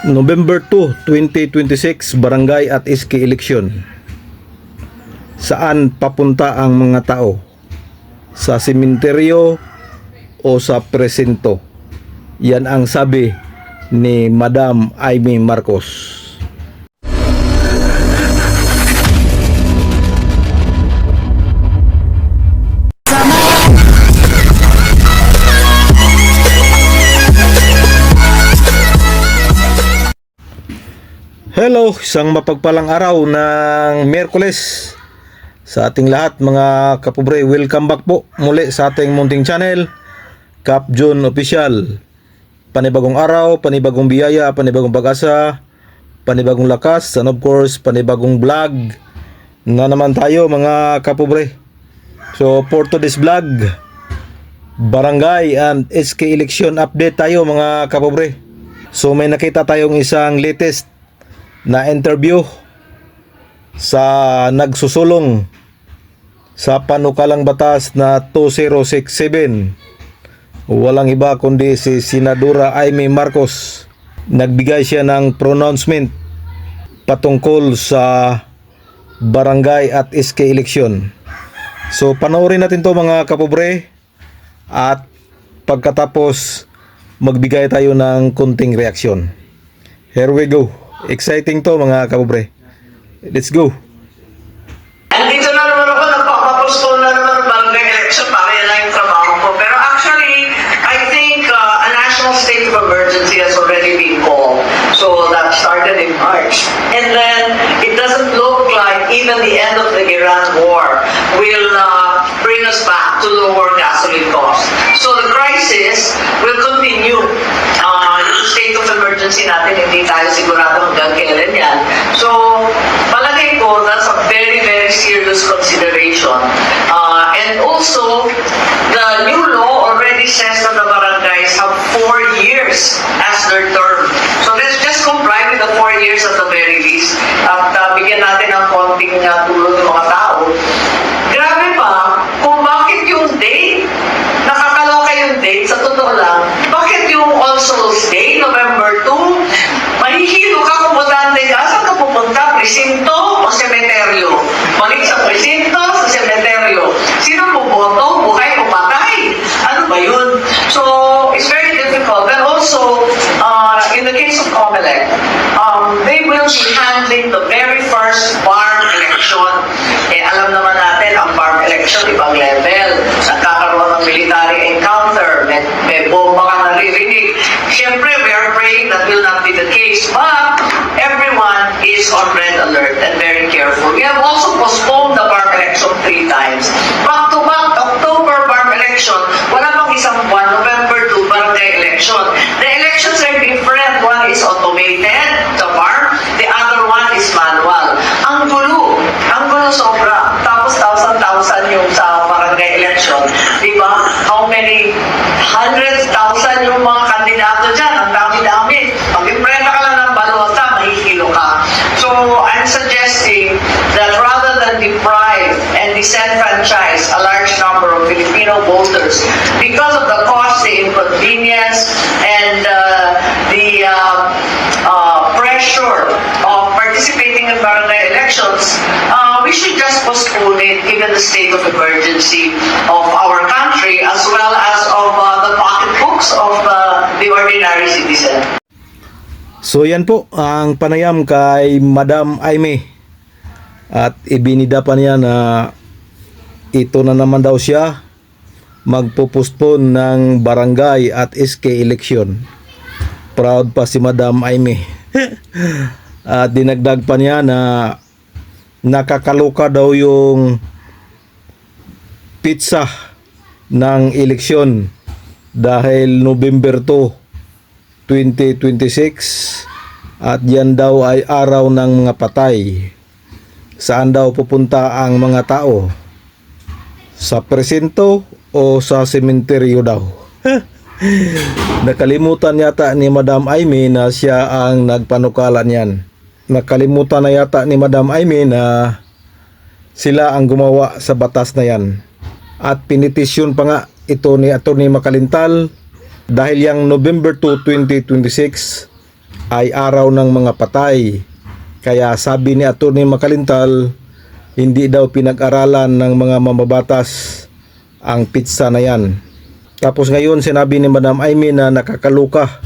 November 2, 2026, barangay at SK election. Saan papunta ang mga tao? Sa sementeryo o sa presinto? Yan ang sabi ni Madam Amy Marcos. Hello, isang mapagpalang araw ng Miyerkules sa ating lahat mga kapobre. Welcome back po muli sa ating munting channel, Cap June Official. Panibagong araw, panibagong biyaya, panibagong pag-asa, panibagong lakas, and of course, panibagong vlog na naman tayo mga kapobre. So for today's vlog, barangay and SK election update tayo mga kapobre. So may nakita tayong isang latest na interview sa nagsusulong sa panukalang batas na 2067. Walang iba kundi si Senadora Amy Marcos. Nagbigay siya ng pronouncement patungkol sa barangay at SK election. So panoorin natin to mga kapobre, at pagkatapos magbigay tayo ng kunting reaksyon. Here we go. Exciting to mga kapobre. Let's go. Andito na naman ako, nagpapapostpone na naman ang barangay election para yan lang yung trabaho ko. Pero actually, I think a national state of emergency has already been called. So that started in March. And then it doesn't look like even the end of the Iran war will bring us back to lower gasoline costs. So the crisis will continue. Yung state of emergency natin, hindi tayo sigurado hanggang kailan yan. So, palagay ko, that's a very, very serious consideration. And also, the new law already says that the barangays have 4 years as their term. So let's just comply with the 4 years at the very least. At bigyan natin ng konting tulong ng mga tao. Grabe pa, kung bakit yung date, nakakaloka yung date, sa totoo lang, bakit yung All Souls Day, November 2, mahihilo ka kung botante ka, saan ka pupunta? Presinto o semeteryo? Balik sa presinto, sa semeteryo. Sino boboto? Buhay o patay? Ano ba yun? So, it's very difficult. And also, in the case of COMELEC, they will be handling the very first farm election. Alam naman natin, ang farm election, ibang level. Nagkakaroon ng military encounter, may bomba ka naririnig. Siyempre, we are praying that will not be the case, but everyone is on red alert and very careful. We have also postponed the farm election 3 times. Back to back, October farm election, wala pang isang buwan, November 2, barangay election. The elections are different. One is automated, the farm, the other one is manual. Ang gulo sobra. Tapos 1,000 yung sa barangay election. Diba? How many hundreds, thousand yung mga kandidato dyan. Ang dami-dami. Pag-imprenta ka lang ng balota, mahihilo ka. So, I'm suggesting that rather than deprive and disenfranchise a large number of Filipino voters because of the cost, the inconvenience, and the pressure of participating in barangay elections, we should just postpone it given the state of emergency of our country as well as of the pocketbooks of the ordinary citizen. So yan po ang panayam kay Madam Amy, at ibinida pa niya na ito na naman daw siya magpo-postpone ng barangay at SK election. Proud pa si Madam Amy. At dinagdag pa niya na nakakaloka daw yung pizza ng eleksyon dahil November 2, 2026, at yan daw ay araw ng mga patay. Saan daw pupunta ang mga tao? Sa presinto o sa sementeryo daw? Nakalimutan yata ni Madam Amy na siya ang nagpanukala niyan. Nakalimutan na yata ni Madam Amy na sila ang gumawa sa batas na yan. At pinitisyon pa nga ito ni Atty. Macalintal dahil yung November 2, 2026 ay araw ng mga patay. Kaya sabi ni Atty. Makalintal, hindi daw pinag-aralan ng mga mamabatas ang pizza na yan. Tapos ngayon sinabi ni Madam Amy na nakakaluka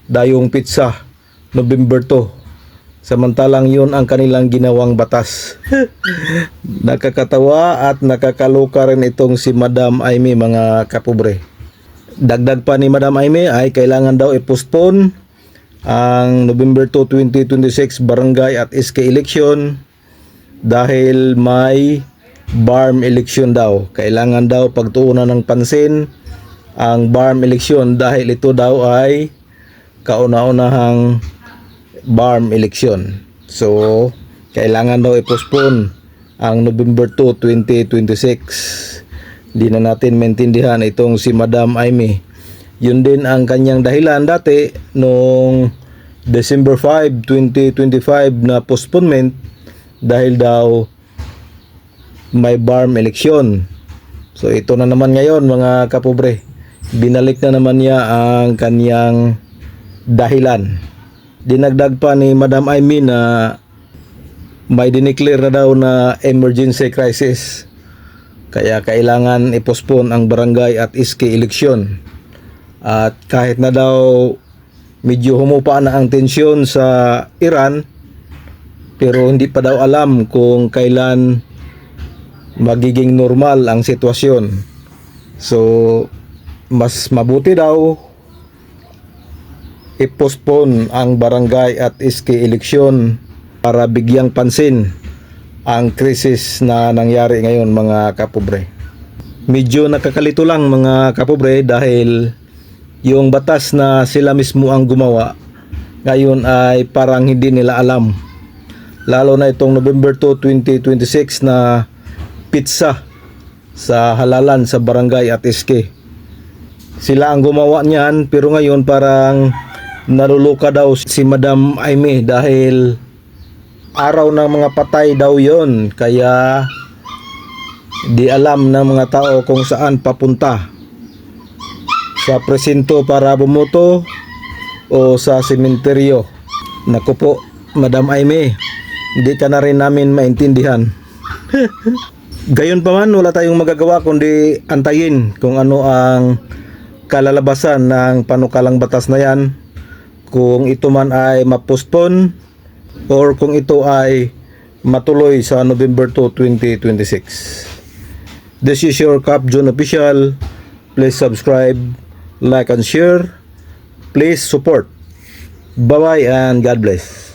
dayong pizza November 2. Samantalang yun ang kanilang ginawang batas. Nakakatawa at nakakaluka rin itong si Madam Amy, mga kapobre. Dagdag pa ni Madam Amy ay kailangan daw i-postpone ang November 2, 2026 barangay at SK election dahil may BARM election daw. Kailangan daw pagtuunan ng pansin ang BARM election dahil ito daw ay kauna-unahang BARM election. So, kailangan daw i-postpone ang November 2, 2026. Hindi na natin maintindihan itong si Madam Amy. Yun din ang kanyang dahilan dati noong December 5, 2025 na postponement dahil daw may BARM election. So ito na naman ngayon, mga kapobre. Binalik na naman niya ang kanyang dahilan. Dinagdag pa ni Madam Amy na may dineclare na daw na emergency crisis. Kaya kailangan i-postpone ang barangay at SK election. At kahit na daw medyo humupa na ang tensyon sa Iran, pero hindi pa daw alam kung kailan magiging normal ang sitwasyon. So, mas mabuti daw i-postpone ang barangay at SK election para bigyang pansin ang krisis na nangyari ngayon, mga kapobre. Medyo nakakalito lang, mga kapobre, dahil yung batas na sila mismo ang gumawa ngayon ay parang hindi nila alam. Lalo na itong November 2, 2026 na pizza sa halalan sa barangay at SK. Sila ang gumawa niyan, pero ngayon parang naluluka daw si Madam Amy dahil araw ng mga patay daw yon, kaya di alam ng mga tao kung saan papunta, sa presinto para bumoto o sa sementeryo. Naku po, Madam Amy, hindi ka na rin namin maintindihan. Gayon pa man, wala tayong magagawa kundi antayin kung ano ang kalalabasan ng panukalang batas na yan, kung ito man ay mapostpone or kung ito ay matuloy sa November 2, 2026. This is your Cap John Official. Please subscribe, like and share. Please support. Bye bye and God bless.